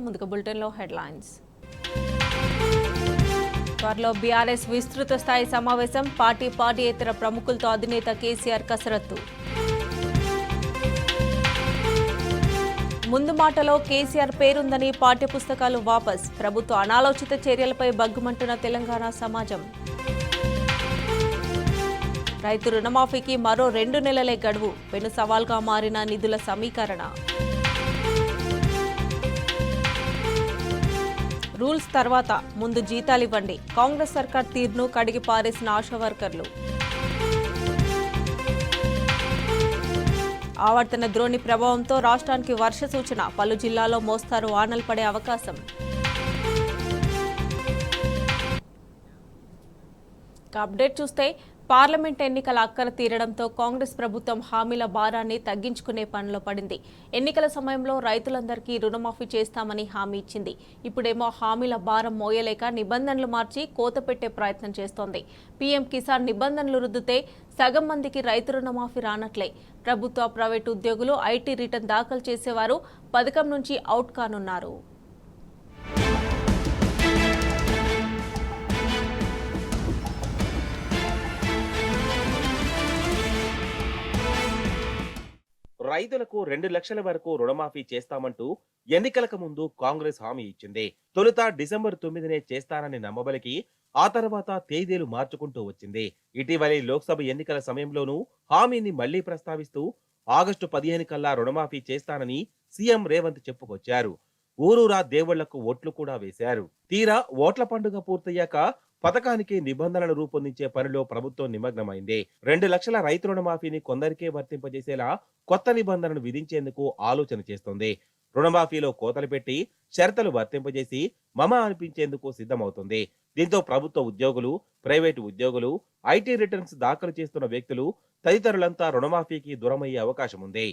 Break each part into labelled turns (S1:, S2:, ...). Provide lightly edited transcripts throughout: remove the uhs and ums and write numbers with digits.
S1: ముందుగా బులెటిన్లో హెడ్లైన్స్. త్వరలో బీఆర్ఎస్ విస్తృత స్థాయి సమావేశం. పార్టీయేతర ప్రముఖులతో అధినేత కేసీఆర్ కసరత్తు. ముందు మాటలో కేసీఆర్ పేరుందని పాఠ్యపుస్తకాలు వాపస్. ప్రభుత్వ అనాలోచిత చర్యలపై బగ్గుమంటున్న తెలంగాణ సమాజం. రైతు రుణమాఫీకి మరో 2 నెలలే గడువు. పెను సవాల్గా మారిన నిధుల సమీకరణ. రూల్స్ తర్వాత ముందు జీతాలివ్వండి. కాంగ్రెస్ సర్కార్ తీరును కడిగి పారేసిన ఆశా వర్కర్లు. ఆవర్తన ద్రోణి ప్రభావంతో రాష్ట్రానికి వర్ష సూచన. పలు జిల్లాల్లో మోస్తారు వానలు పడే అవకాశం. అప్డేట్ చూస్తే పార్లమెంట్ ఎన్నికల అక్కర తీరడంతో కాంగ్రెస్ ప్రభుత్వం హామీల భారాన్ని తగ్గించుకునే పనిలో పడింది. ఎన్నికల సమయంలో రైతులందరికీ రుణమాఫీ చేస్తామని హామీ ఇచ్చింది. ఇప్పుడేమో హామీల భారం మోయలేక నిబంధనలు మార్చి కోత పెట్టే ప్రయత్నం చేస్తోంది. పీఎం కిసాన్ నిబంధనలు రుద్దితే సగం మందికి రైతు రుణమాఫీ రానట్లే. ప్రభుత్వ, ప్రైవేటు ఉద్యోగులు, ఐటీ రిటర్న్ దాఖలు చేసేవారు పథకం నుంచి అవుట్ కానున్నారు.
S2: రైతులకు 2 లక్షల వరకు రుణమాఫీ చేస్తామంటూ ఎన్నికలకు ముందు కాంగ్రెస్ హామీ ఇచ్చింది. తొలుత డిసెంబర్ 9నే చేస్తానని నమ్మబలికి ఆ తర్వాత తేదీలు మార్చుకుంటూ వచ్చింది. ఇటీవలి లోక్సభ ఎన్నికల సమయంలోనూ హామీని మళ్లీ ప్రస్తావిస్తూ ఆగస్టు 15 కల్లా రుణమాఫీ చేస్తానని సీఎం రేవంత్ చెప్పుకొచ్చారు. ఊరూరా దేవుళ్లకు ఓట్లు కూడా వేశారు. తీరా ఓట్ల పండుగ పూర్తయ్యాక పథకానికి నిబంధనలు రూపొందించే పనిలో ప్రభుత్వం నిమగ్నమైంది. 2 లక్షల రైతు రుణమాఫీని కొందరికే వర్తింపజేసేలా కొత్త నిబంధనలు విధించేందుకు ఆలోచన చేస్తోంది. రుణమాఫీలో కోతలు పెట్టి షరతులు వర్తింపజేసి మమ అనిపించేందుకు సిద్ధమవుతుంది. దీంతో ప్రభుత్వ ఉద్యోగులు, ప్రైవేటు ఉద్యోగులు, ఐటీ రిటర్న్స్ దాఖలు చేస్తున్న వ్యక్తులు తదితరులంతా రుణమాఫీకి దూరమయ్యే అవకాశం ఉంది.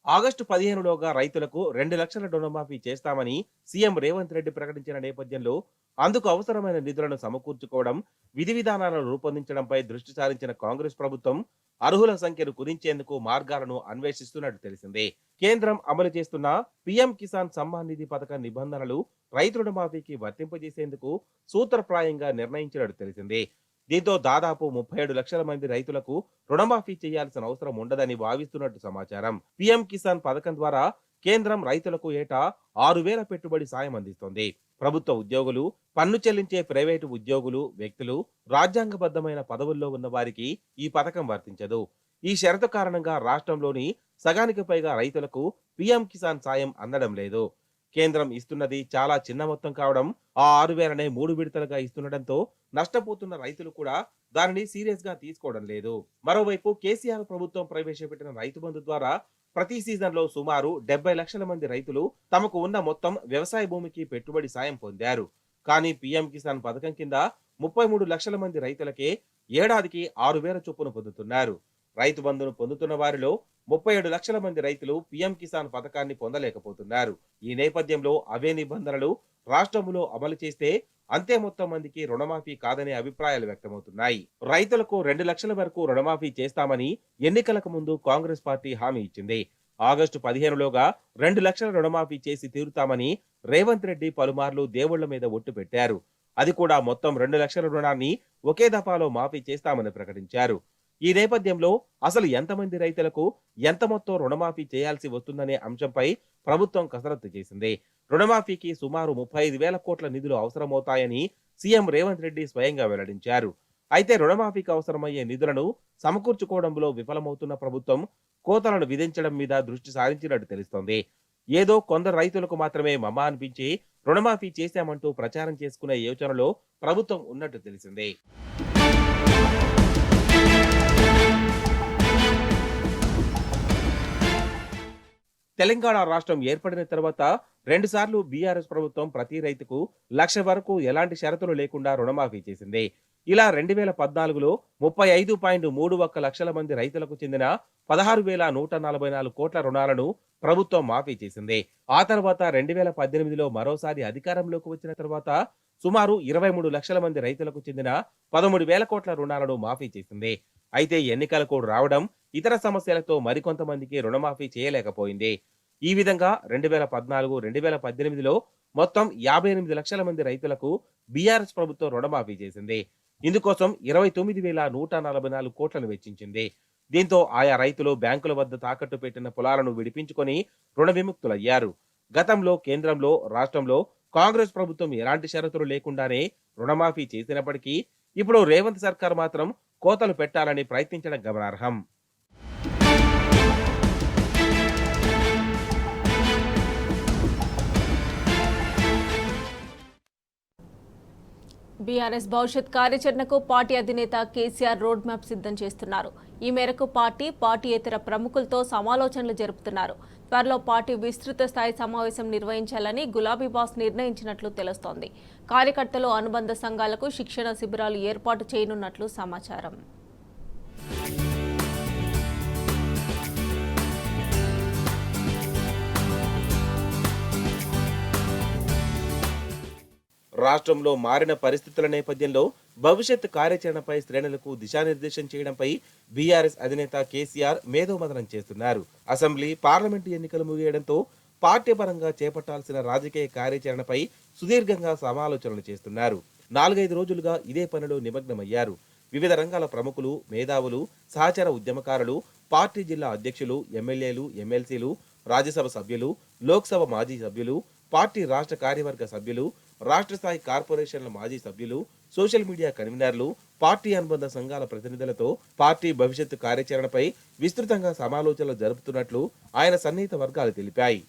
S2: ఆగస్టు 15లోగా రైతులకు 2 లక్షల రుణమాఫీ చేస్తామని సీఎం రేవంత్ రెడ్డి ప్రకటించిన నేపథ్యంలో అందుకు అవసరమైన నిధులను సమకూర్చుకోవడం, విధి విధానాలను రూపొందించడంపై దృష్టి సారించిన కాంగ్రెస్ ప్రభుత్వం అర్హుల సంఖ్యను కుదించేందుకు మార్గాలను అన్వేషిస్తున్నట్టు తెలిసింది. కేంద్రం అమలు చేస్తున్న పీఎం కిసాన్ సమ్మాన్ నిధి పథకం నిబంధనలు రైతు రుణమాఫీకి వర్తింపజేసేందుకు సూత్రప్రాయంగా నిర్ణయించినట్టు తెలిసింది. దీంతో దాదాపు 37 లక్షల మంది రైతులకు రుణమాఫీ చేయాల్సిన అవసరం ఉండదని భావిస్తున్నట్టు సమాచారం. పీఎం కిసాన్ పథకం ద్వారా కేంద్రం రైతులకు ఏటా 6,000 పెట్టుబడి సాయం అందిస్తోంది. ప్రభుత్వ ఉద్యోగులు, పన్ను చెల్లించే ప్రైవేటు ఉద్యోగులు, వ్యక్తులు, రాజ్యాంగబద్ధమైన పదవుల్లో ఉన్న వారికి ఈ పథకం వర్తించదు. ఈ షరతు కారణంగా రాష్ట్రంలోని సగానికి పైగా రైతులకు పీఎం కిసాన్ సాయం అందడం లేదు. కేంద్రం ఇస్తున్నది చాలా చిన్న మొత్తం కావడం, ఆ 6,000నే 3 విడతలుగా ఇస్తుండటంతో నష్టపోతున్న రైతులు కూడా దానిని సీరియస్ గా తీసుకోవడం లేదు. మరోవైపు కేసీఆర్ ప్రభుత్వం ప్రవేశపెట్టిన రైతు బంధు ద్వారా ప్రతి సీజన్ లో సుమారు 70 లక్షల మంది రైతులు తమకు ఉన్న మొత్తం వ్యవసాయ భూమికి పెట్టుబడి సాయం పొందారు. కానీ పీఎం కిసాన్ పథకం కింద 33 లక్షల మంది రైతులకే ఏడాదికి 6,000 చొప్పున పొందుతున్నారు. రైతు బంధును పొందుతున్న వారిలో 37 లక్షల మంది రైతులు పీఎం కిసాన్ పథకాన్ని పొందలేకపోతున్నారు. ఈ నేపథ్యంలో అవే నిబంధనలు రాష్ట్రంలో అమలు చేస్తే అంతే మొత్తం మందికి రుణమాఫీ కాదనే అభిప్రాయాలు వ్యక్తమవుతున్నాయి. రైతులకు 2 లక్షల వరకు రుణమాఫీ చేస్తామని ఎన్నికలకు ముందు కాంగ్రెస్ పార్టీ హామీ ఇచ్చింది. ఆగస్టు 15లోగా 2 లక్షల రుణమాఫీ చేసి తీరుతామని రేవంత్ రెడ్డి పలుమార్లు దేవుళ్ల మీద ఒట్టు పెట్టారు. అది కూడా మొత్తం 2 లక్షల రుణాన్ని ఒకే దఫాలో మాఫీ చేస్తామని ప్రకటించారు. ఈ నేపథ్యంలో అసలు ఎంతమంది రైతులకు ఎంత మొత్తం రుణమాఫీ చేయాల్సి వస్తుందనే అంశంపై ప్రభుత్వం కసరత్తు చేసింది. రుణమాఫీకి సుమారు 35,000 కోట్ల నిధులు అవసరమవుతాయని సీఎం రేవంత్ రెడ్డి స్వయంగా వెల్లడించారు. అయితే రుణమాఫీకి అవసరమయ్యే నిధులను సమకూర్చుకోవడంలో విఫలమవుతున్న ప్రభుత్వం కోతలను విధించడం మీద దృష్టి సారించినట్టు తెలుస్తోంది. ఏదో కొందరు రైతులకు మాత్రమే మమ అనిపించి రుణమాఫీ చేశామంటూ ప్రచారం చేసుకునే యోచనలో ప్రభుత్వం ఉన్నట్టు తెలిసింది. తెలంగాణ రాష్ట్రం ఏర్పడిన తర్వాత 2 సార్లు బీఆర్ఎస్ ప్రభుత్వం ప్రతి రైతుకు 1,00,000 వరకు ఎలాంటి షరతులు లేకుండా రుణమాఫీ చేసింది. ఇలా 2014లో 35.31 లక్షల మంది రైతులకు చెందిన 16,144 కోట్ల రుణాలను ప్రభుత్వం మాఫీ చేసింది. ఆ తర్వాత 2018లో మరోసారి అధికారంలోకి వచ్చిన తర్వాత సుమారు 23 లక్షల మంది రైతులకు చెందిన 13,000 కోట్ల రుణాలను మాఫీ చేసింది. అయితే ఎన్నికల కోడ్ రావడం ఇతర సమస్యలతో మరికొంతమందికి రుణమాఫీ చేయలేకపోయింది. ఈ విధంగా 2014, 2018లో మొత్తం 58 లక్షల మంది రైతులకు బీఆర్ఎస్ ప్రభుత్వం రుణమాఫీ చేసింది. ఇందుకోసం 29,144 కోట్లను వెచ్చించింది. దీంతో ఆయా రైతులు బ్యాంకుల వద్ద తాకట్టు పెట్టిన పొలాలను విడిపించుకొని రుణ విముక్తులయ్యారు. గతంలో కేంద్రంలో, రాష్ట్రంలో కాంగ్రెస్ ప్రభుత్వం ఎలాంటి షరతులు లేకుండానే రుణమాఫీ చేసినప్పటికీ ఇప్పుడు రేవంత్ సర్కార్ మాత్రం కోతలు పెట్టాలని ప్రయత్నించడం గమనార్హం.
S1: బీఆర్ఎస్ భవిష్యత్ కార్యాచరణకు పార్టీ అధినేత కేసీఆర్ రోడ్ మ్యాప్ సిద్ధం చేస్తున్నారు. ఈ మేరకు పార్టీయేతర ప్రముఖులతో సమాలోచనలు జరుపుతున్నారు. త్వరలో పార్టీ విస్తృత స్థాయి సమావేశం నిర్వహించాలని గులాబీ బాస్ నిర్ణయించినట్లు తెలుస్తోంది. కార్యకర్తలు, అనుబంధ సంఘాలకు శిక్షణ శిబిరాలు ఏర్పాటు చేయనున్నట్లు సమాచారం.
S2: రాష్ట్రంలో మారిన పరిస్థితుల నేపథ్యంలో భవిష్యత్ కార్యాచరణపై శ్రేణులకు దిశానిర్దేశం చేయడంపై బీఆర్ఎస్ అధినేత కేసీఆర్ మేధోమథనం చేస్తున్నారు. అసెంబ్లీ, పార్లమెంటు ఎన్నికలు ముగియడంతో పార్టీపరంగా చేపట్టాల్సిన రాజకీయ కార్యాచరణపై సుదీర్ఘంగా సమాలోచనలు చేస్తున్నారు. 4-5 రోజులుగా ఇదే పనిలో నిమగ్నమయ్యారు. వివిధ రంగాల ప్రముఖులు, మేధావులు, సహచర ఉద్యమకారులు, పార్టీ జిల్లా అధ్యక్షులు, ఎమ్మెల్యేలు, ఎమ్మెల్సీలు, రాజ్యసభ సభ్యులు, లోక్సభ మాజీ సభ్యులు, పార్టీ రాష్ట్ర కార్యవర్గ సభ్యులు, రాష్ట్ర స్థాయి కార్పొరేషన్ల మాజీ సభ్యులు, సోషల్ మీడియా కన్వీనర్లు, పార్టీ అనుబంధ సంఘాల ప్రతినిధులతో పార్టీ భవిష్యత్తు కార్యాచరణపై విస్తృతంగా సమాలోచనలు జరుపుతున్నట్లు ఆయన సన్నిహిత వర్గాలు తెలిపాయి.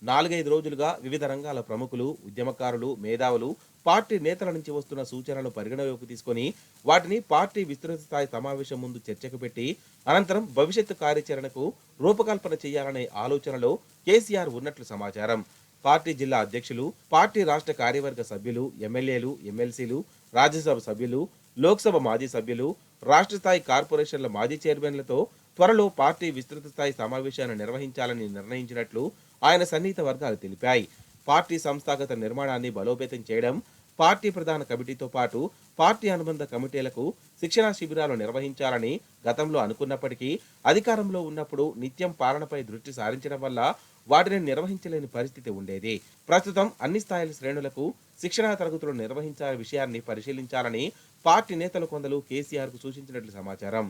S2: నాలుగైదు రోజులుగా వివిధ రంగాల ప్రముఖులు, ఉద్యమకారులు, మేధావులు, పార్టీ నేతల నుంచి వస్తున్న సూచనలను పరిగణలోకి తీసుకొని వాటిని పార్టీ విస్తృత స్థాయి సమావేశం ముందు చర్చకు పెట్టి అనంతరం భవిష్యత్తు కార్యాచరణకు రూపకల్పన చేయాలనే ఆలోచనలో కేసీఆర్ ఉన్నట్లు సమాచారం. పార్టీ జిల్లా అధ్యక్షులు, పార్టీ రాష్ట్ర కార్యవర్గ సభ్యులు, ఎమ్మెల్యేలు, ఎమ్మెల్సీలు, రాజ్యసభ సభ్యులు, లోక్సభ మాజీ సభ్యులు, రాష్ట్ర స్థాయి కార్పొరేషన్ల మాజీ చైర్మన్లతో త్వరలో పార్టీ విస్తృత స్థాయి సమావేశాన్ని నిర్వహించాలని నిర్ణయించినట్లు ఆయన సన్నిహిత వర్గాలు తెలిపాయి. పార్టీ సంస్థాగత నిర్మాణాన్ని బలోపేతం చేయడం, పార్టీ ప్రధాన కమిటీతో పాటు పార్టీ అనుబంధ కమిటీలకు శిక్షణా శిబిరాలు నిర్వహించాలని గతంలో అనుకున్నప్పటికీ అధికారంలో ఉన్నప్పుడు నిత్యం పాలనపై దృష్టి సారించడం వల్ల వాటిని నిర్వహించలేని పరిస్థితి ఉండేది. ప్రస్తుతం అన్ని స్థాయిల శ్రేణులకు శిక్షణా తరగతులు నిర్వహించాలనే విషయాన్ని పరిశీలించాలని పార్టీ నేతలు కొందరు కేసీఆర్ కు సూచించినట్లు సమాచారం.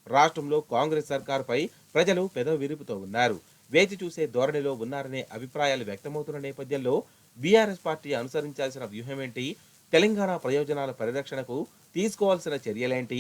S2: రాష్ట్రంలో కాంగ్రెస్ సర్కారుపై ప్రజలు పెదవి విరుపుతో ఉన్నారు. వేచి చూసే ధోరణిలో ఉన్నారనే అభిప్రాయాలు వ్యక్తమవుతున్న నేపథ్యంలో బీఆర్ఎస్ పార్టీ అనుసరించాల్సిన వ్యూహమేంటి, తెలంగాణ ప్రయోజనాల పరిరక్షణకు తీసుకోవాల్సిన చర్యలేంటి,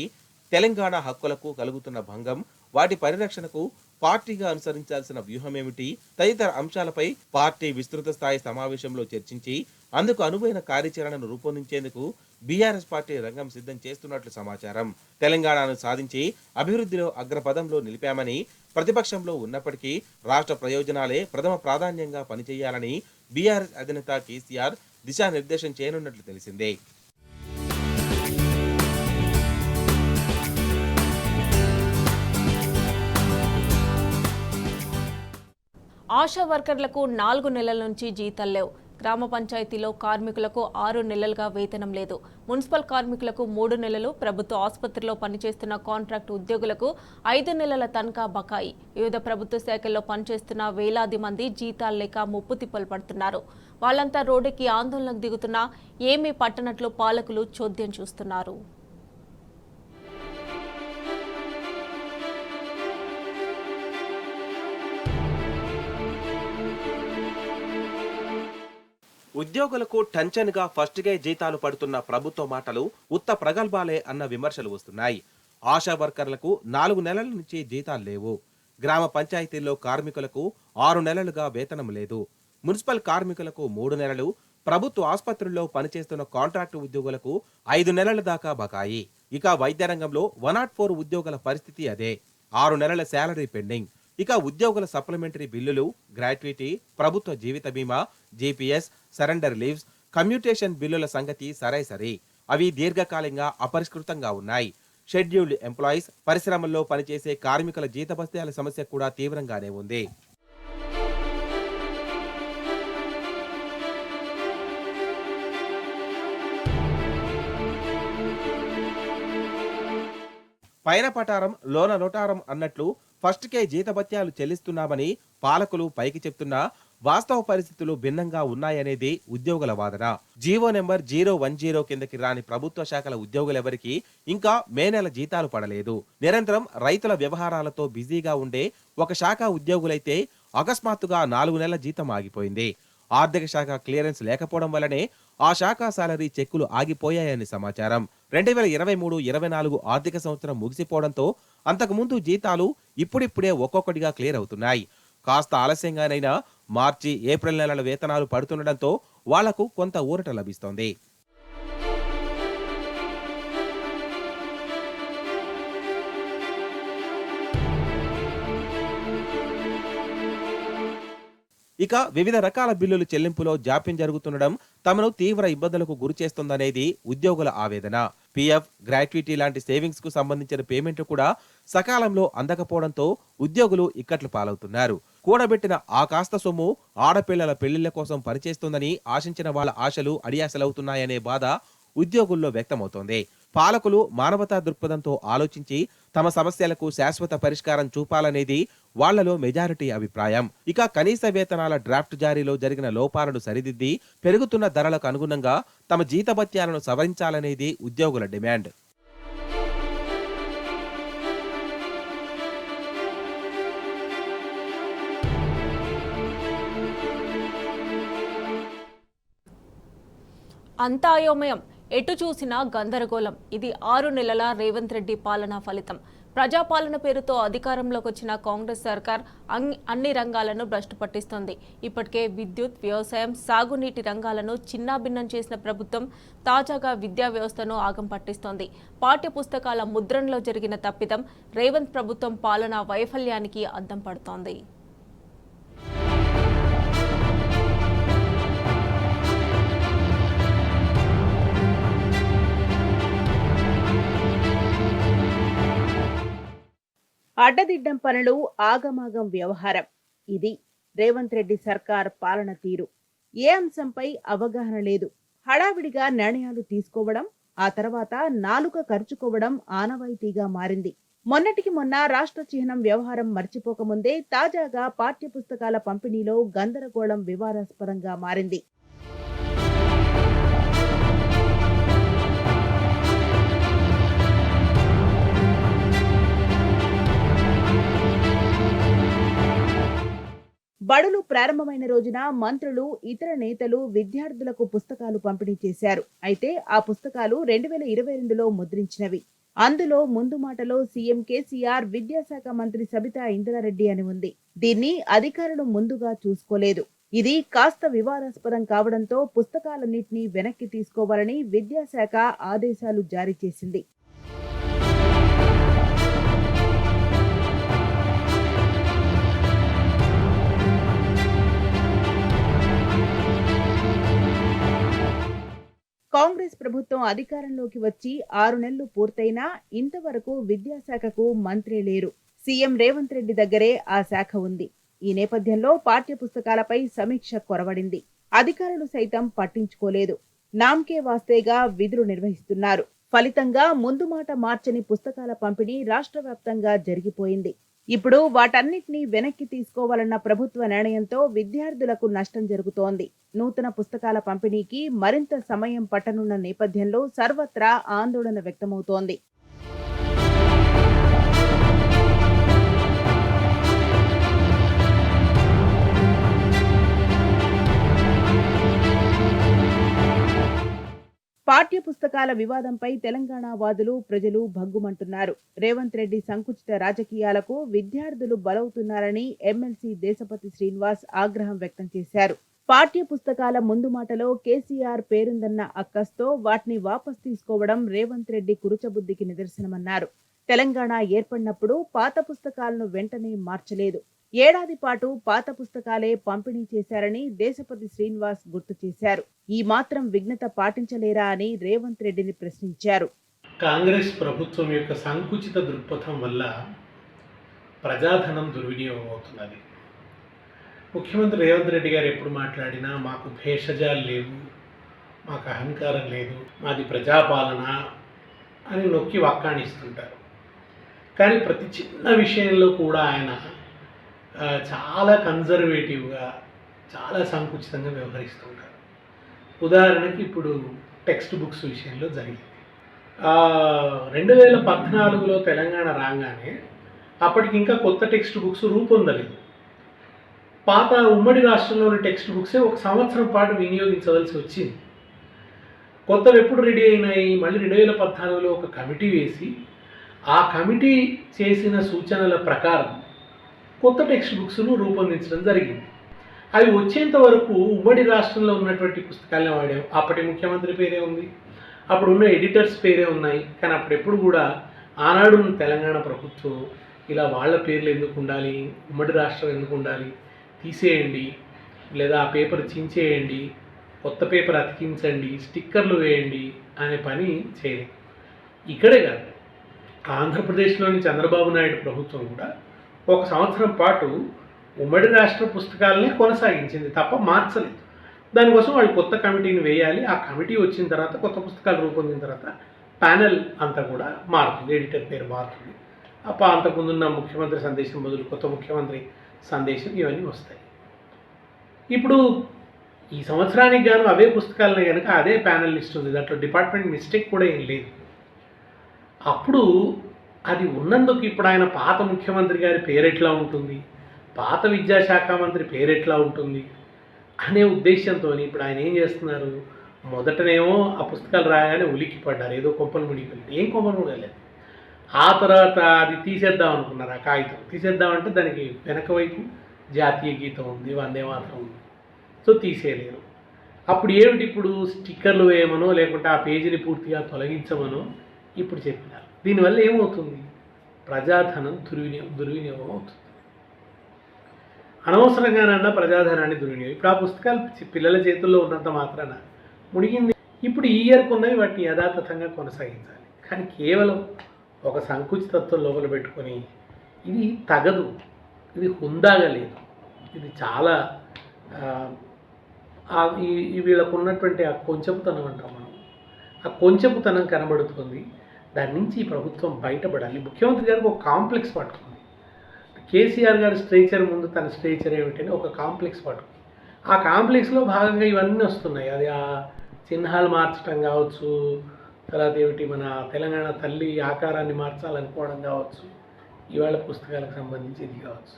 S2: తెలంగాణ హక్కులకు కలుగుతున్న భంగం, వాటి పరిరక్షణకు పార్టీగా అనుసరించాల్సిన వ్యూహమేమిటి తదితర అంశాలపై పార్టీ విస్తృత స్థాయి సమావేశంలో చర్చించి అందుకు అనువైన కార్యాచరణను రూపొందించేందుకు బీఆర్ఎస్ పార్టీ రంగం సిద్ధం చేస్తున్నట్లు సమాచారం. తెలంగాణను సాధించి అభివృద్ధిలో అగ్రపదంలో నిలిపామని ప్రతిపక్షంలో ఉన్నప్పటికీ రాష్ట్ర ప్రయోజనాలే ప్రథమ ప్రాధాన్యంగా పనిచేయాలని బీఆర్ఎస్ అధినేత కేసీఆర్ దిశానిర్దేశం చేయనున్నట్లు తెలిసిందే.
S1: ఆశా వర్కర్లకు 4 నెలల నుంచి జీతాలు లేవు. గ్రామ పంచాయతీలో కార్మికులకు 6 నెలలుగా వేతనం లేదు. మున్సిపల్ కార్మికులకు 3 నెలలు, ప్రభుత్వ ఆసుపత్రిలో పనిచేస్తున్న కాంట్రాక్ట్ ఉద్యోగులకు 5 నెలల తనఖా బకాయి. వివిధ ప్రభుత్వ శాఖల్లో పనిచేస్తున్న వేలాది మంది జీతాలు లేక ముప్పు తిప్పలు పడుతున్నారు. వాళ్ళంతా రోడ్డుకి ఆందోళనకు దిగుతున్నా ఏమీ పట్టనట్లు పాలకులు చోద్యం చూస్తున్నారు.
S2: ఉద్యోగులకు టెన్షన్గా ఫస్ట్గే జీతాలు పడుతున్న ప్రభుత్వ మాటలు ఉత్త ప్రగల్భాలే అన్న విమర్శలు వస్తున్నాయి. ఆశా వర్కర్లకు 4 నెలల నుంచి జీతాలు లేవు. గ్రామ పంచాయతీల్లో కార్మికులకు 6 నెలలుగా వేతనం లేదు. మున్సిపల్ కార్మికులకు 3 నెలలు, ప్రభుత్వ ఆసుపత్రుల్లో పనిచేస్తున్న కాంట్రాక్టు ఉద్యోగులకు 5 నెలల దాకా బకాయి. ఇక వైద్య రంగంలో 104 ఉద్యోగుల పరిస్థితి అదే. 6 నెలల శాలరీ పెండింగ్. ఇక ఉద్యోగుల సప్లిమెంటరీ బిల్లులు, గ్రాట్యుటీ, ప్రభుత్వ జీవిత బీమా, జీపీఎస్, సరెండర్ లీవ్స్, కమ్యూటేషన్ బిల్లుల సంగతి సరే అవి దీర్ఘకాలంగా అపరిష్కృతంగా ఉన్నాయి. షెడ్యూల్డ్ ఎంప్లాయీస్, పరిశ్రమల్లో పనిచేసే కార్మికుల జీతభత్యాల సమస్య కూడా తీవ్రంగానే ఉంది. పైన పటారం లోన నోటారం అన్నట్లు ఫస్ట్కే జీతభత్యాలు చెల్లిస్తున్నామని పాలకులు పైకి చెప్తున్నా వాస్తవ పరిస్థితులు భిన్నంగా ఉన్నాయనేది ఉద్యోగుల వాదన. జీవో నెంబర్ 010 కిందకి రాని ప్రభుత్వ శాఖల ఉద్యోగులెవరికీ ఇంకా మే నెల జీతాలు పడలేదు. నిరంతరం రైతుల వ్యవహారాలతో బిజీగా ఉండే ఒక శాఖ ఉద్యోగులైతే అకస్మాత్తుగా 4 నెలల జీతం ఆగిపోయింది. ఆర్థిక శాఖ క్లియరెన్స్ లేకపోవడం వల్లనే ఆ శాఖ సాలరీ చెక్కులు ఆగిపోయాయని సమాచారం. 2023-24 ఆర్థిక సంవత్సరం ముగిసిపోవడంతో అంతకుముందు జీతాలు ఇప్పుడిప్పుడే ఒక్కొక్కటిగా క్లియర్ అవుతున్నాయి. కాస్త ఆలస్యంగానైనా మార్చి, ఏప్రిల్ నెలల వేతనాలు పడుతుండటంతో వాళ్లకు కొంత ఊరట లభిస్తోంది. ఇక వివిధ రకాల బిల్లులు చెల్లింపులో జాప్యం జరుగుతుండడం తమను తీవ్ర ఇబ్బందులకు గురిచేస్తోందనేది ఉద్యోగుల ఆవేదన. పీఎఫ్, గ్రాట్యుటీ లాంటి సేవింగ్స్ కు సంబంధించిన పేమెంట్లు కూడా సకాలంలో అందకపోవడంతో ఉద్యోగులు ఇక్కట్లు పాలవుతున్నారు. కూడబెట్టిన ఆ కాస్త సొమ్ము ఆడపిల్లల పెళ్లిళ్ల కోసం పనిచేస్తోందని ఆశించిన వాళ్ళ ఆశలు అడియాసలవుతున్నాయనే బాధ ఉద్యోగుల్లో వ్యక్తమవుతోంది. పాలకులు మానవతా దృక్పథంతో ఆలోచించి తమ సమస్యలకు శాశ్వత పరిష్కారం చూపాలనేది వాళ్లలో మెజారిటీ అభిప్రాయం. ఇక కనీస వేతనాల డ్రాఫ్ట్ జారీలో జరిగిన లోపాలను సరిదిద్ది పెరుగుతున్న ధరలకు అనుగుణంగా తమ జీతభత్యాలను సవరించాలనేది ఉద్యోగుల డిమాండ్.
S1: అంతా అయోమయం, ఎటు చూసినా గందరగోళం. ఇది 6 నెలల రేవంత్ రెడ్డి పాలనా ఫలితం. ప్రజాపాలన పేరుతో అధికారంలోకి వచ్చిన కాంగ్రెస్ సర్కార్ అన్ని రంగాలను భ్రష్టు పట్టిస్తోంది. ఇప్పటికే విద్యుత్, వ్యవసాయం, సాగునీటి రంగాలను చిన్నాభిన్నం చేసిన ప్రభుత్వం తాజాగా విద్యా వ్యవస్థను ఆగం పట్టిస్తోంది. పాఠ్య పుస్తకాల ముద్రణలో జరిగిన తప్పిదం రేవంత్ ప్రభుత్వం పాలనా వైఫల్యానికి అద్దం పడుతోంది.
S3: అడ్డదిడ్డం పనులు, ఆగమాగం వ్యవహారం. ఇది రేవంత్ రెడ్డి సర్కార్ పాలన తీరు. ఏ అంశంపై అవగాహన లేదు. హడావిడిగా నిర్ణయాలు తీసుకోవడం, ఆ తర్వాత నాలుక ఖర్చుకోవడం ఆనవాయితీగా మారింది. మొన్నటికి మొన్న రాష్ట్ర చిహ్నం వ్యవహారం మర్చిపోకముందే తాజాగా పాఠ్య పుస్తకాల పంపిణీలో గందరగోళం వివాదాస్పదంగా మారింది. బడులు ప్రారంభమైన రోజున మంత్రులు, ఇతర నేతలు విద్యార్థులకు పుస్తకాలు పంపిణీ చేశారు. అయితే ఆ పుస్తకాలు 2022లో ముద్రించినవి. అందులో ముందు మాటలో సీఎం కేసీఆర్, విద్యాశాఖ మంత్రి సబితా ఇంద్రారెడ్డి అని ఉంది. దీన్ని అధికారులు ముందుగా చూసుకోలేదు. ఇది కాస్త వివాదాస్పదం కావడంతో పుస్తకాలన్నింటినీ వెనక్కి తీసుకోవాలని విద్యాశాఖ ఆదేశాలు జారీ చేసింది. కాంగ్రెస్ ప్రభుత్వం అధికారంలోకి వచ్చి 6 నెలలు పూర్తయినా ఇంతవరకు విద్యాశాఖకు మంత్రి లేరు. సీఎం రేవంత్ రెడ్డి దగ్గరే ఆ శాఖ ఉంది. ఈ నేపథ్యంలో పాఠ్య పుస్తకాలపై సమీక్ష కొరవడింది. అధికారులు సైతం పట్టించుకోలేదు. నామ్కే వాస్తేగా విధులు నిర్వహిస్తున్నారు. ఫలితంగా ముందు మాట మార్చని పుస్తకాల పంపిణీ రాష్ట్ర వ్యాప్తంగా జరిగిపోయింది. ఇప్పుడు వాటన్నిటినీ వెనక్కి తీసుకోవాలన్న ప్రభుత్వ నిర్ణయంతో విద్యార్థులకు నష్టం జరుగుతోంది. నూతన పుస్తకాల పంపిణీకి మరింత సమయం పట్టనున్న నేపథ్యంలో సర్వత్రా ఆందోళన వ్యక్తమవుతోంది. పాఠ్య పుస్తకాల వివాదంపై తెలంగాణ వాదులు, ప్రజలు భగ్గుమంటున్నారు. రేవంత్ రెడ్డి సంకుచిత రాజకీయాలకు విద్యార్థులు బలవుతున్నారని ఎమ్మెల్సీ దేశపతి శ్రీనివాస్ ఆగ్రహం వ్యక్తం చేశారు. పాఠ్య పుస్తకాల ముందు మాటలో కేసీఆర్ పేరుందన్న అక్కస్తో వాటిని వాపస్ తీసుకోవడం రేవంత్ రెడ్డి కురుచబుద్ధికి నిదర్శనమన్నారు. తెలంగాణ ఏర్పడినప్పుడు పాత పుస్తకాలను వెంటనే మార్చలేదు. ఏడాది పాటు పాత పుస్తకాలే పంపిణీ చేశారని దేశపతి శ్రీనివాస్ గుర్తు చేశారు. ఈ మాత్రం విఘ్నత పాటించలేరా అని రేవంత్ రెడ్డిని ప్రశ్నించారు.
S4: కాంగ్రెస్ ప్రభుత్వం యొక్క సంకుచిత దృక్పథం వల్ల ప్రజాధనం దుర్వినియోగం అవుతున్నది. ముఖ్యమంత్రి రేవంత్ రెడ్డి గారు ఎప్పుడు మాట్లాడినా మాకు భేషజాలు లేవు, మాకు అహంకారం లేదు, మాది ప్రజాపాలన అని నొక్కి వక్కాణిస్తుంటారు. కానీ ప్రతి చిన్న విషయంలో కూడా ఆయన చాలా కన్జర్వేటివ్గా, చాలా సంకుచితంగా వ్యవహరిస్తుంటారు. ఉదాహరణకి ఇప్పుడు టెక్స్ట్ బుక్స్ విషయంలో జరిగింది. 2014లో తెలంగాణ రాగానే అప్పటికి ఇంకా కొత్త టెక్స్ట్ బుక్స్ రూపొందలేదు. పాత ఉమ్మడి రాష్ట్రంలోని టెక్స్ట్ బుక్సే 1 సంవత్సరం పాటు వినియోగించవలసి వచ్చింది. కొత్తవి ఎప్పుడు రెడీ అయినాయి? మళ్ళీ 2014లో ఒక కమిటీ వేసి ఆ కమిటీ చేసిన సూచనల ప్రకారం కొత్త టెక్స్ట్ బుక్స్ను రూపొందించడం జరిగింది. అవి వచ్చేంత వరకు ఉమ్మడి రాష్ట్రంలో ఉన్నటువంటి పుస్తకాలను వాడాం. అప్పటి ముఖ్యమంత్రి పేరే ఉంది, అప్పుడు ఉన్న ఎడిటర్స్ పేరే ఉన్నాయి. కానీ అప్పుడెప్పుడు కూడా ఆనాడు తెలంగాణ ప్రభుత్వం ఇలా వాళ్ళ పేర్లు ఎందుకు ఉండాలి, ఉమ్మడి రాష్ట్రం ఎందుకు ఉండాలి, తీసేయండి, లేదా ఆ పేపర్ చించేయండి, కొత్త పేపర్ అతికించండి, స్టిక్కర్లు వేయండి అనే పని చేయలేదు. ఇక్కడే కాదు, ఆంధ్రప్రదేశ్లోని చంద్రబాబు నాయుడు ప్రభుత్వం కూడా 1 సంవత్సరం పాటు ఉమ్మడి రాష్ట్ర పుస్తకాలనే కొనసాగించింది తప్ప మార్చలేదు. దానికోసం వాళ్ళు కొత్త కమిటీని వేయాలి. ఆ కమిటీ వచ్చిన తర్వాత, కొత్త పుస్తకాలు రూపొందిన తర్వాత ప్యానెల్ అంతా కూడా మారుతుంది, ఎడిటర్ పేరు మారుతుంది. అంతకుముందున్న ముఖ్యమంత్రి సందేశం బదులు కొత్త ముఖ్యమంత్రి సందేశం, ఇవన్నీ వస్తాయి. ఇప్పుడు ఈ సంవత్సరానికి గాను అవే పుస్తకాలనే కనుక అదే ప్యానెల్ లిస్ట్ ఉంది, దాంట్లో డిపార్ట్మెంట్ మిస్టేక్ కూడా ఏం లేదు. అప్పుడు అది ఉన్నందుకు ఇప్పుడు ఆయన పాత ముఖ్యమంత్రి గారి పేరెట్లా ఉంటుంది, పాత విద్యాశాఖ మంత్రి పేరెట్లా ఉంటుంది అనే ఉద్దేశంతో ఇప్పుడు ఆయన ఏం చేస్తున్నారు? మొదటనేమో ఆ పుస్తకాలు రాగానే ఉలిక్కి పడ్డారు, ఏదో కొంపలు మునిగిపోయింది. ఏం కొంపలు మునగలేదు. ఆ తర్వాత అది తీసేద్దాం అనుకున్నారు. ఆ కాగితం తీసేద్దామంటే దానికి వెనక వైపు జాతీయ గీతం ఉంది, వందే మాతరం ఉంది, సో తీసేయలేరు. అప్పుడు ఏమిటి? ఇప్పుడు స్టిక్కర్లు వేయమనో లేకుంటే ఆ పేజీని పూర్తిగా తొలగించమనో ఇప్పుడు చెప్పినారు. దీనివల్ల ఏమవుతుంది? ప్రజాధనం దుర్వినియోగం అవుతుంది. అనవసరంగానన్నా ప్రజాధనాన్ని దుర్వినియోగం. ఇప్పుడు ఆ పుస్తకాలు పిల్లల చేతుల్లో ఉన్నంత మాత్రాన మునిగింది. ఇప్పుడు ఈ ఇయర్కు ఉన్నవి వాటిని యథాతథంగా కొనసాగించాలి. కానీ కేవలం ఒక సంకుచితత్వం లోపల పెట్టుకొని ఇది తగదు, ఇది హుందాగా లేదు, ఇది చాలా వీళ్ళకు ఉన్నటువంటి ఆ కొంచెపుతనం అంటాం మనం, ఆ కొంచెపుతనం కనబడుతుంది. దాని నుంచి ఈ ప్రభుత్వం బయటపడాలి. ముఖ్యమంత్రి గారికి ఒక కాంప్లెక్స్ పట్టుకుంది. కేసీఆర్ గారి స్ట్రేచర్ ముందు తన స్ట్రేచర్ ఏమిటని ఒక కాంప్లెక్స్ పట్టుకుంది. ఆ కాంప్లెక్స్లో భాగంగా ఇవన్నీ వస్తున్నాయి. అది ఆ చిహ్నాలు మార్చడం కావచ్చు, తర్వాత ఏమిటి మన తెలంగాణ తల్లి ఆకారాన్ని మార్చాలనుకోవడం కావచ్చు, ఇవాళ పుస్తకాలకు సంబంధించి ఇది కావచ్చు.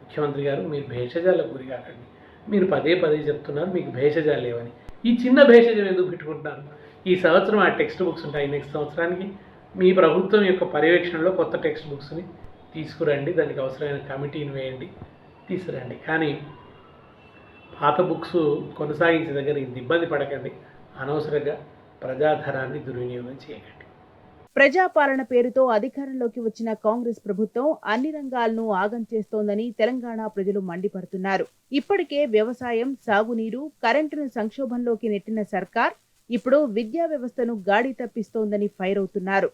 S4: ముఖ్యమంత్రి గారు, మీరు భేషజాలకు గురి కాకండి. మీరు పదే చెప్తున్నారు మీకు భేషజాలు లేవని. ఈ చిన్న భేషజం ఎందుకు పెట్టుకుంటున్నారు? ఈ సంవత్సరం ఆ టెక్స్ట్ బుక్స్ ఉంటాయి, నెక్స్ట్ సంవత్సరానికి మీ ప్రభుత్వం యొక్క పర్యవేక్షణలో కొత్త టెక్స్ట్ బుక్స్ని తీసుకురండి, దానికి అవసరమైన కమిటీని వేయండి, తీసుకురండి. కానీ పాత బుక్స్ కొనసాగించే దగ్గర ఇంత ఇబ్బంది పడకండి, అనవసరంగా ప్రజాధనాన్ని దుర్వినియోగం చేయకండి.
S3: ప్రజాపాలన పేరుతో అధికారంలోకి వచ్చిన కాంగ్రెస్ ప్రభుత్వం అన్ని రంగాలను ఆగం చేస్తోందని తెలంగాణ ప్రజలు మండిపడుతున్నారు. ఇప్పటికే వ్యవసాయం, సాగునీరు, కరెంటును సంక్షోభంలోకి నెట్టిన సర్కార్ ఇప్పుడు విద్యా వ్యవస్థను గాడి తప్పిస్తోందని ఫైర్ అవుతున్నారు.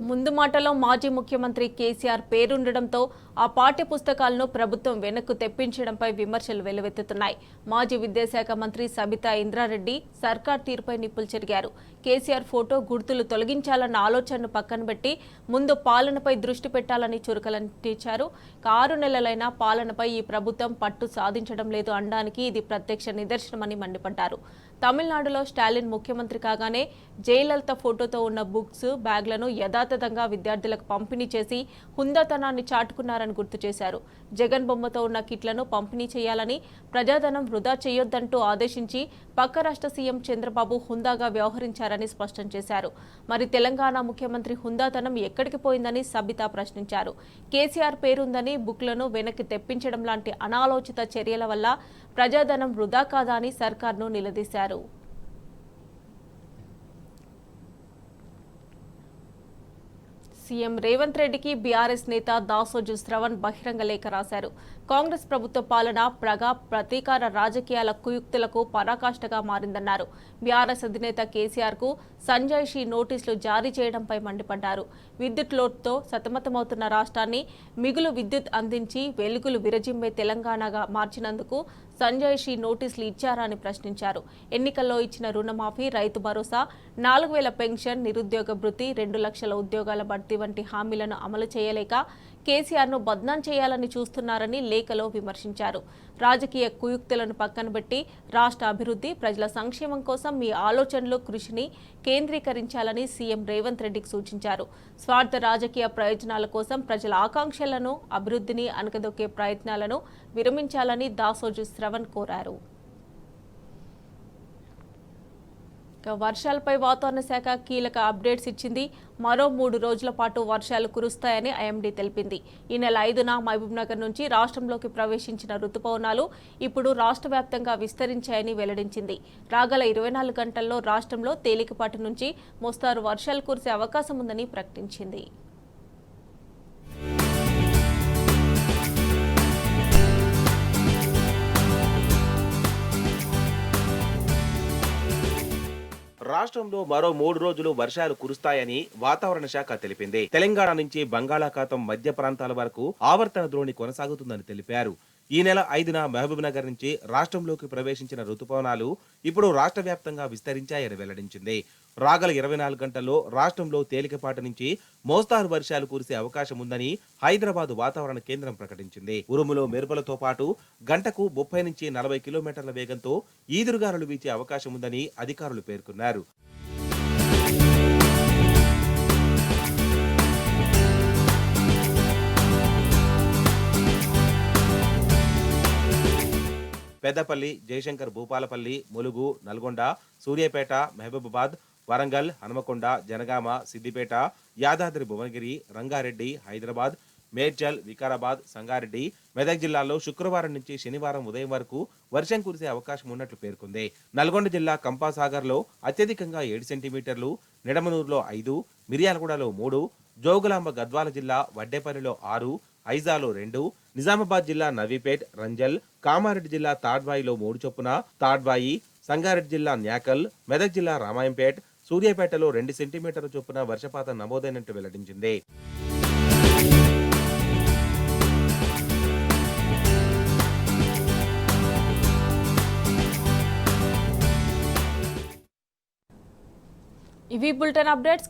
S1: ముందు మాటలో మాజీ ముఖ్యమంత్రి కేసీఆర్ పేరుండడంతో ఆ పాఠ్య పుస్తకాలను ప్రభుత్వం వెనక్కు తెప్పించడంపై విమర్శలు వెల్లువెత్తుతున్నాయి. మాజీ విద్యాశాఖ మంత్రి సబితా ఇంద్రారెడ్డి సర్కార్ తీరుపై నిప్పులు చెరిగారు. కేసీఆర్ ఫోటో గుర్తులు తొలగించాలన్న ఆలోచనను పక్కన పెట్టి ముందు పాలనపై దృష్టి పెట్టాలని చురకలంటించారు. 6 నెలలైనా పాలనపై ఈ ప్రభుత్వం పట్టు సాధించడం లేదు అనడానికి ఇది ప్రత్యక్ష నిదర్శనమని మండిపడ్డారు. తమిళనాడులో స్టాలిన్ ముఖ్యమంత్రి కాగానే జయలలిత ఫోటోతో ఉన్న బుక్స్, బ్యాగ్లను యథాతథంగా విద్యార్థులకు పంపిణీ చేసి హుందాతనాన్ని చాటుకున్నారని గుర్తు చేశారు. జగన్ బొమ్మతో ఉన్న కిట్లను పంపిణీ చేయాలని, ప్రజాధనం వృధా చేయొద్దంటూ ఆదేశించి పక్క రాష్ట్ర సీఎం చంద్రబాబు హుందాగా వ్యవహరించారని స్పష్టం చేశారు. మరి తెలంగాణ ముఖ్యమంత్రి హుందాతనం ఎక్కడికి పోయిందని సబితా ప్రశ్నించారు. కేసీఆర్ పేరుందని బుక్లను వెనక్కి తెప్పించడం లాంటి అనాలోచిత చర్యల వల్ల ప్రజాధనం వృధా కాదా అని సర్కార్ను నిలదీశారు. సీఎం రేవంత్ రెడ్డికి బీఆర్ఎస్ నేత దాసోజు శ్రవణ్ బహిరంగ లేఖ రాశారు. కాంగ్రెస్ ప్రభుత్వ పాలన ప్రతీకార రాజకీయాల కుయుక్తులకు పరాకాష్ఠగా మారిందన్నారు. బీఆర్ఎస్ అధినేత కేసీఆర్ కు సంజయ్ షీ నోటీసులు జారీ చేయడంపై మండిపడ్డారు. విద్యుత్ లోటుతో సతమతమవుతున్న రాష్ట్రాన్ని మిగులు విద్యుత్ అందించి వెలుగులు విరజిమ్మే తెలంగాణగా మార్చినందుకు సంజయ్ షీ నోటీసులు ఇచ్చారా అని ప్రశ్నించారు. ఎన్నికల్లో ఇచ్చిన రుణమాఫీ, రైతు భరోసా, 4,000 పెన్షన్, నిరుద్యోగ భృతి, 2 లక్షల ఉద్యోగాల భర్తీ వంటి హామీలను అమలు చేయలేక కేసీఆర్ను బద్నాం చేయాలని చూస్తున్నారని లేఖలో విమర్శించారు. రాజకీయ కుయుక్తులను పక్కనబెట్టి రాష్ట్ర అభివృద్ధి, ప్రజల సంక్షేమం కోసం మీ ఆలోచనలు, కృషిని కేంద్రీకరించాలని సీఎం రేవంత్ రెడ్డికి సూచించారు. స్వార్థ రాజకీయ ప్రయోజనాల కోసం ప్రజల ఆకాంక్షలను, అభివృద్ధిని అణగదొక్కే ప్రయత్నాలను విరమించాలని దాసోజు శ్రవణ్ కోరారు. వర్షాలపై వాతావరణ శాఖ కీలక అప్డేట్స్ ఇచ్చింది. మరో 3 రోజుల పాటు వర్షాలు కురుస్తాయని ఐఎండీ తెలిపింది. ఈ నెల 5న మహబూబ్నగర్ నుంచి రాష్ట్రంలోకి ప్రవేశించిన రుతుపవనాలు ఇప్పుడు రాష్ట్ర వ్యాప్తంగా విస్తరించాయని వెల్లడించింది. రాగల 24 గంటల్లో రాష్ట్రంలో తేలికపాటి నుంచి మోస్తారు వర్షాలు కురిసే అవకాశం ఉందని ప్రకటించింది.
S2: రాష్ట్రంలో మరో 3 రోజులు వర్షాలు కురుస్తాయని వాతావరణ శాఖ తెలిపింది. తెలంగాణ నుంచి బంగాళాఖాతం మధ్య ప్రాంతాల వరకు ఆవర్తన ద్రోణి కొనసాగుతుందని తెలిపారు. ఈ నెల 5న మహబూబ్నగర్ నుంచి రాష్ట్రంలోకి ప్రవేశించిన రుతుపవనాలు ఇప్పుడు రాష్ట్ర వ్యాప్తంగా విస్తరించాయని వెల్లడించింది. రాగల 24 గంటల్లో రాష్ట్రంలో తేలికపాటి నుంచి మోస్తారు వర్షాలు కురిసే అవకాశం ఉందని హైదరాబాద్ వాతావరణ కేంద్రం ప్రకటించింది. ఉరుములు, మెరుపులతో పాటు గంటకు 30 నుంచి 40 కిలోమీటర్ల వేగంతో ఈదురుగాలులు వీచే అవకాశం ఉందని అధికారులు పేర్కొన్నారు. పెద్దపల్లి, జయశంకర్ భూపాలపల్లి, ములుగు, నల్గొండ, సూర్యాపేట, మహబూబాబాద్, వరంగల్, హనుమకొండ, జనగామ, సిద్దిపేట, యాదాద్రి భువనగిరి, రంగారెడ్డి, హైదరాబాద్, మేడ్చల్, వికారాబాద్, సంగారెడ్డి, మెదక్ జిల్లాల్లో శుక్రవారం నుంచి శనివారం ఉదయం వరకు వర్షం కురిసే అవకాశం ఉన్నట్లు పేర్కొంది. నల్గొండ జిల్లా కంపాసాగర్లో అత్యధికంగా 7 సెంటీమీటర్లు, నిడమనూరులో 5, మిర్యాలగూడలో 3, జోగులాంబ గద్వాల జిల్లా వడ్డేపల్లిలో 6, ఐజాలో 2, నిజామాబాద్ జిల్లా నవీపేట్, రంజల్, కామారెడ్డి జిల్లా తాడ్వాయిలో 3 చొప్పున, తాడ్వాయి, సంగారెడ్డి జిల్లా న్యాకల్, మెదక్ జిల్లా రామాయంపేట్, సూర్యాపేటలో 2 సెంటీమీటర్ల చొప్పున వర్షపాతం నమోదైనట్టు వెల్లడించింది.
S1: ఇవి బులెటిన్ అప్డేట్స్.